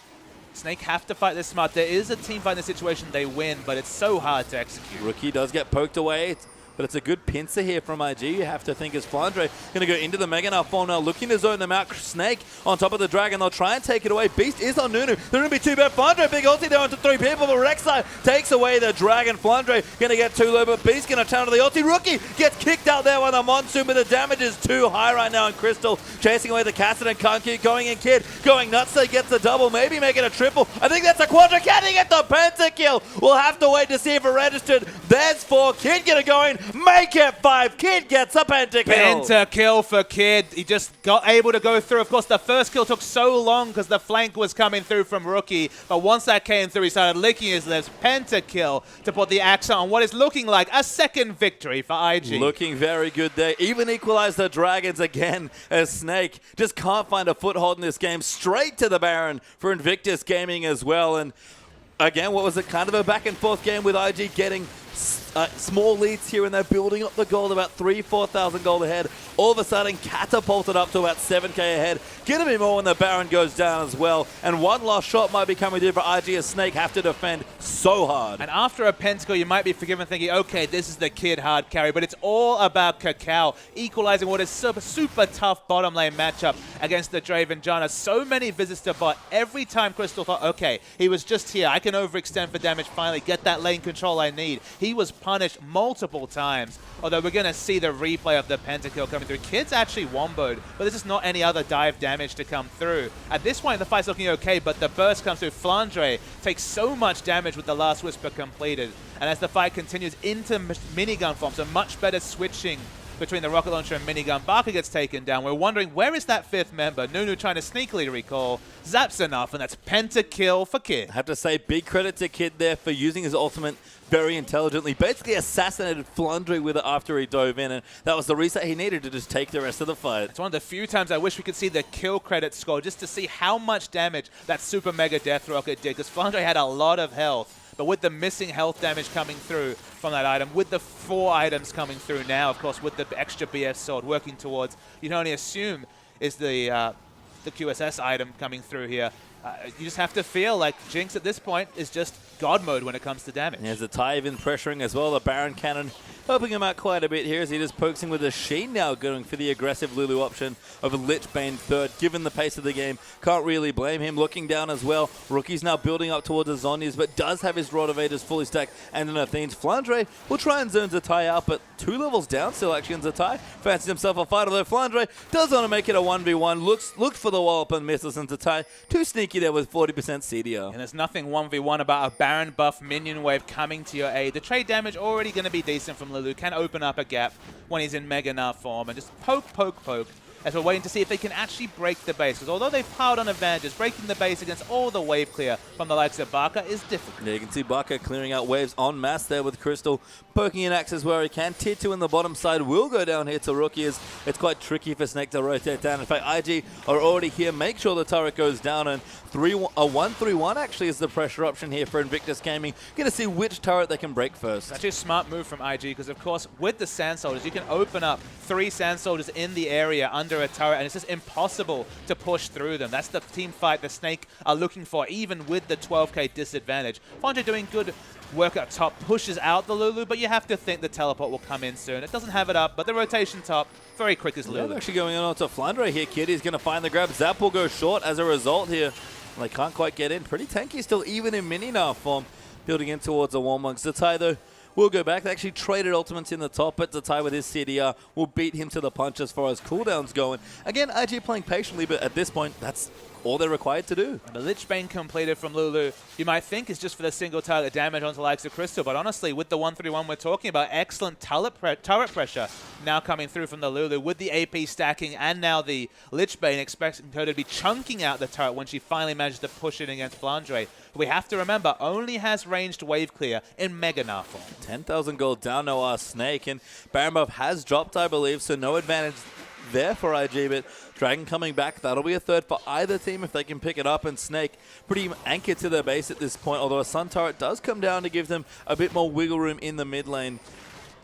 Snake have to fight this smart. There is a team fight in this situation, they win, but it's so hard to execute.
Rookie does get poked away, but it's a good pincer here from IG. You have to think as Flandre going to go into the Mega Knight farm now, looking to zone them out. Snake on top of the dragon. They'll try and take it away. Beast is on Nunu. They're going to be too bad. Flandre, big ulti there onto 3 people, but Rek'Sai takes away the dragon. Flandre going to get too low, but Beast going to turn to the ulti. Rookie gets kicked out there by the Monsoon, but the damage is too high right now. And Crystal chasing away the Cassidy and can't keep going in. Kid going nuts. They gets a double, maybe make it a triple. I think that's a quadra. Can he get the pentakill? We'll have to wait to see if it registered. There's 4. Kid get it going. Make it 5. Kid gets a pentakill.
Pentakill for Kid. He just got able to go through. Of course, the first kill took so long because the flank was coming through from Rookie. But once that came through, he started licking his lips. Pentakill to put the axe on what is looking like a second victory for IG.
Looking very good there. Even equalized the Dragons again as Snake just can't find a foothold in this game. Straight to the Baron for Invictus Gaming as well. And again, what was it? Kind of a back and forth game with IG getting small leads here, and they're building up the gold about 3,000-4,000 gold ahead. All of a sudden, catapulted up to about 7k ahead. Gonna be more when the Baron goes down as well. And one last shot might be coming through for IG as Snake have to defend so hard.
And after a pentakill, you might be forgiven thinking, okay, this is the Kid hard carry, but it's all about Cacao equalizing what is super tough bottom lane matchup against the Draven Janna. So many visits to bot. Every time Crystal thought, okay, he was just here. I can overextend for damage finally, get that lane control I need. He was punished multiple times, although we're going to see the replay of the pentakill coming through. Kid's actually womboed, but there's just not any other dive damage to come through. At this point, the fight's looking okay, but the burst comes through. Flandre takes so much damage with the last whisper completed, and as the fight continues into minigun form, so much better switching between the rocket launcher and minigun. Barker gets taken down. We're wondering, where is that 5th member? Nunu trying to sneakily recall. Zaps enough, and that's pentakill for Kid.
I have to say, big credit to Kid there for using his ultimate very intelligently. Basically assassinated Flandre with it after he dove in, and that was the reset he needed to just take the rest of the fight.
It's one of the few times I wish we could see the kill credit score just to see how much damage that super mega death rocket did, because Flandre had a lot of health. But with the missing health damage coming through from that item, with the 4 items coming through now, of course, with the extra BF sword working towards, you can only assume is the QSS item coming through here. You just have to feel like Jinx at this point is just god mode when it comes to damage.
There's the Zatai even pressuring as well. The Baron Cannon helping him out quite a bit here as he just pokes him with a Sheen now, going for the aggressive Lulu option of a Lich Bane third. Given the pace of the game, can't really blame him. Looking down as well, Rookie's now building up towards the Zhonya's, but does have his Rod of Ages fully stacked and an Athene's. Flandre will try and zone Zatai out, but 2 levels down still actually on Zatai. Fancies himself a fight, although Flandre does want to make it a 1v1. Looks for the wall up and misses, and Zatai too sneaky there with 40% CDR.
And there's nothing 1v1 about a Baron buff minion wave coming to your aid. The trade damage already going to be decent from Lulu. Can open up a gap when he's in Mega Gnar form and just poke, as we're waiting to see if they can actually break the base. Because although they've piled on advantages, breaking the base against all the wave clear from the likes of Baka is difficult.
Yeah, you can see Baka clearing out waves en masse there with Crystal, poking in axes where he can. Tier 2 in the bottom side will go down here to Rookie. It's quite tricky for Snake to rotate down. In fact, IG are already here. Make sure the turret goes down, and a 1-3-1 actually is the pressure option here for Invictus Gaming. Going to see which turret they can break first.
It's actually a smart move from IG because, of course, with the Sand Soldiers, you can open up 3 Sand Soldiers in the area under a turret, and it's just impossible to push through them. That's the team fight the Snake are looking for, even with the 12k disadvantage. Fondra doing good work up top, pushes out the Lulu, but you have to think the teleport will come in soon. It doesn't have it up, but the rotation top, very quick as Lulu.
Yeah, actually going on to Flandre here. Kitty's going to find the grab. Zap will go short as a result here. They can't quite get in. Pretty tanky still, even in mini Gnar form. Building in towards a Warmong's. Zatai, though, will go back. They actually traded ultimates in the top, but Zatai with his CDR will beat him to the punch as far as cooldowns going. Again, IG playing patiently, but at this point, that's all they're required to do.
The Lich Bane completed from Lulu, you might think is just for the single target damage onto the likes of Crystal, but honestly, with the 1-3-1 we're talking about, excellent turret pressure now coming through from the Lulu with the AP stacking, and now the Lich Bane expecting her to be chunking out the turret when she finally manages to push it against Flandre. But we have to remember, only has ranged wave clear in Mega Gnar form.
10,000 gold down now our Snake, and Baron buff has dropped, I believe, so no advantage there for IG, but Dragon coming back, that'll be a third for either team if they can pick it up, and Snake pretty anchored to their base at this point, although a Sun Turret does come down to give them a bit more wiggle room in the mid lane.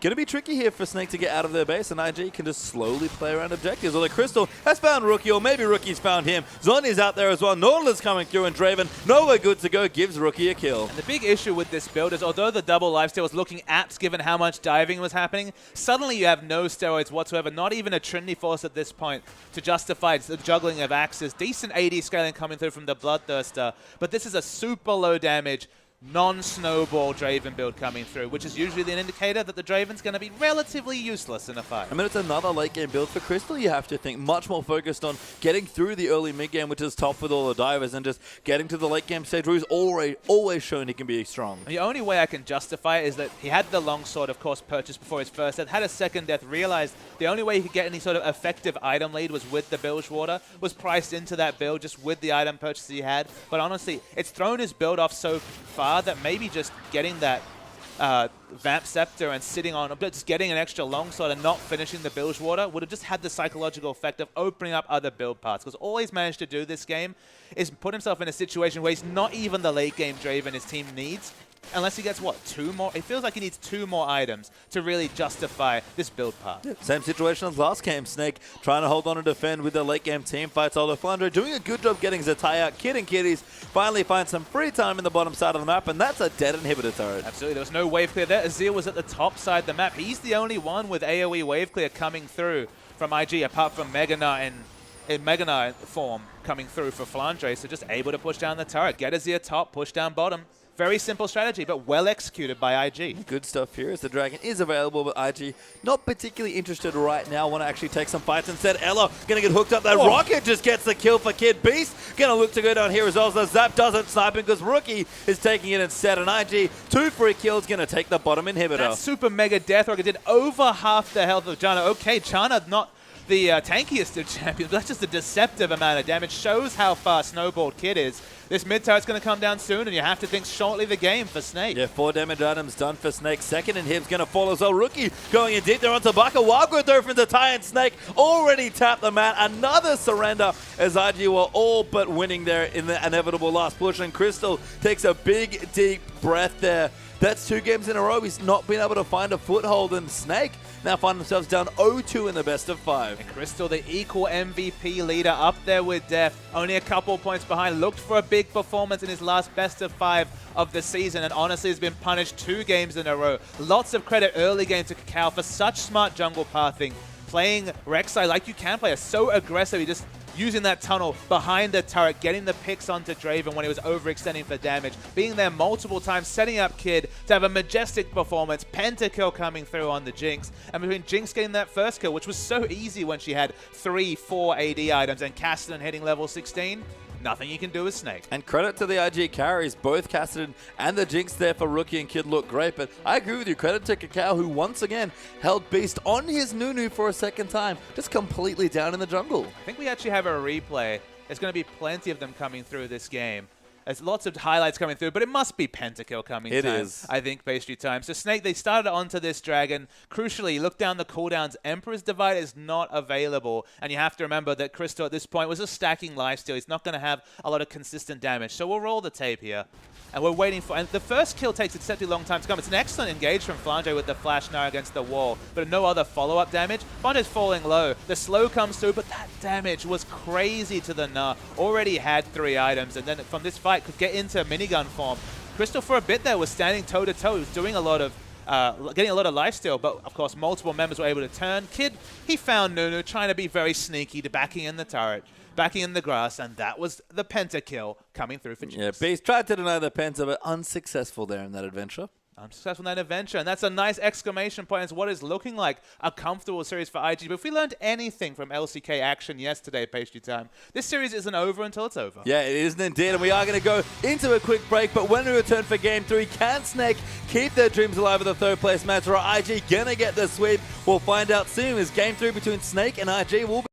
Going to be tricky here for Snake to get out of their base, and IG can just slowly play around objectives. Although Crystal has found Rookie, or maybe Rookie's found him. Zhonya's out there as well. Nautilus coming through, and Draven, nowhere good to go, gives Rookie a kill.
And the big issue with this build is, although the double lifesteal was looking apt given how much diving was happening, suddenly you have no steroids whatsoever, not even a Trinity Force at this point to justify the juggling of axes. Decent AD scaling coming through from the Bloodthirster, but this is a super low damage, non-snowball Draven build coming through, which is usually an indicator that the Draven's going to be relatively useless in a fight.
I mean, it's another late game build for Crystal, you have to think. Much more focused on getting through the early mid game, which is tough with all the divers, and just getting to the late game stage where he's always shown he can be strong.
The only way I can justify it is that he had the longsword, of course, purchased before his first death, had a second death, realized the only way he could get any sort of effective item lead was with the Bilgewater, was priced into that build just with the item purchase he had. But honestly, it's thrown his build off so far that maybe just getting that Vamp Scepter and sitting on, just getting an extra longsword and not finishing the Bilgewater would have just had the psychological effect of opening up other build paths. Because all he's managed to do this game is put himself in a situation where he's not even the late game Draven his team needs. Unless he gets, what, 2 more? It feels like he needs 2 more items to really justify this build path.
Yeah, same situation as last game. Snake trying to hold on and defend with the late game team fights. Although Flandre doing a good job getting Zatai out. Kid and Kitties finally find some free time in the bottom side of the map, and that's a dead inhibitor turret.
Absolutely. There was no wave clear there. Azir was at the top side of the map. He's the only one with AoE wave clear coming through from IG, apart from Mega Gnar in Mega Gnar form coming through for Flandre. So just able to push down the turret, get Azir top, push down bottom. Very simple strategy, but well executed by IG.
Good stuff here as the Dragon is available, but IG not particularly interested right now. Want to actually take some fights instead. Ella going to get hooked up. That Rocket just gets the kill for Kid. Beast going to look to go down here as well. So Zap doesn't snipe him because Rookie is taking it instead. And IG, 2 free kills, going to take the bottom inhibitor.
That super mega death rocket did over half the health of Janna. Okay, Janna not the tankiest of champions, but that's just a deceptive amount of damage. Shows how far Snowballed Kid is. This mid turret's going to come down soon, and you have to think shortly the game for Snake.
Yeah, 4 damage items done for Snake. Second inhib's going to fall as well. Rookie going in deep there onto Baka. Wild growth there from the Zatai, and Snake already tapped the mat. Another surrender as IG were all but winning there in the inevitable last push, and Crystal takes a big, deep breath there. That's 2 games in a row. He's not been able to find a foothold, and Snake now find themselves down 0-2 in the best of 5.
And Crystal, the equal MVP leader, up there with Def, only a couple points behind, looked for a big performance in his last best of 5 of the season, and honestly has been punished 2 games in a row. Lots of credit early game to Kakao for such smart jungle pathing, playing Rek'Sai like you can play, so aggressive, just using that tunnel behind the turret, getting the picks onto Draven when he was overextending for damage, being there multiple times, setting up Kid to have a majestic performance, pentakill coming through on the Jinx, and between Jinx getting that first kill, which was so easy when she had 3-4 AD items, and Cassidy hitting level 16, nothing you can do with Snake.
And credit to the IG carries, both Cassidy and the Jinx there for Rookie and Kid look great, but I agree with you, credit to Kakao, who once again held Beast on his Nunu for a second time, just completely down in the jungle.
I think we actually have a replay. There's going to be plenty of them coming through this game. There's lots of highlights coming through, but it must be pentakill coming
It
time,
is.
I think, pastry time. So Snake, they started onto this dragon. Crucially, look down the cooldowns. Emperor's Divide is not available, and you have to remember that Crystal at this point was a stacking lifesteal. He's not going to have a lot of consistent damage. So we'll roll the tape here. And we're waiting for... And the first kill takes exceptionally long time to come. It's an excellent engage from Flange with the flash now against the wall, but no other follow-up damage. Flange's falling low. The slow comes through, but that damage was crazy to the Nah. Already had 3 items, and then from this fight could get into minigun form. Crystal for a bit there was standing toe-to-toe. He was doing a lot of... getting a lot of lifesteal, but of course multiple members were able to turn. Kid, he found Nunu trying to be very sneaky, to backing in the turret, backing in the grass, and that was the pentakill coming through for Jinx.
Yeah, Beast tried to deny the penta, but unsuccessful there in that adventure.
Unsuccessful in that adventure, and that's a nice exclamation point as what is looking like a comfortable series for IG. But if we learned anything from LCK action yesterday, pastry time, this series isn't over until it's over.
Yeah, it isn't indeed, and we are going to go into a quick break, but when we return for Game 3, can Snake keep their dreams alive with a third place match, or are IG going to get the sweep? We'll find out soon as Game 3 between Snake and IG will be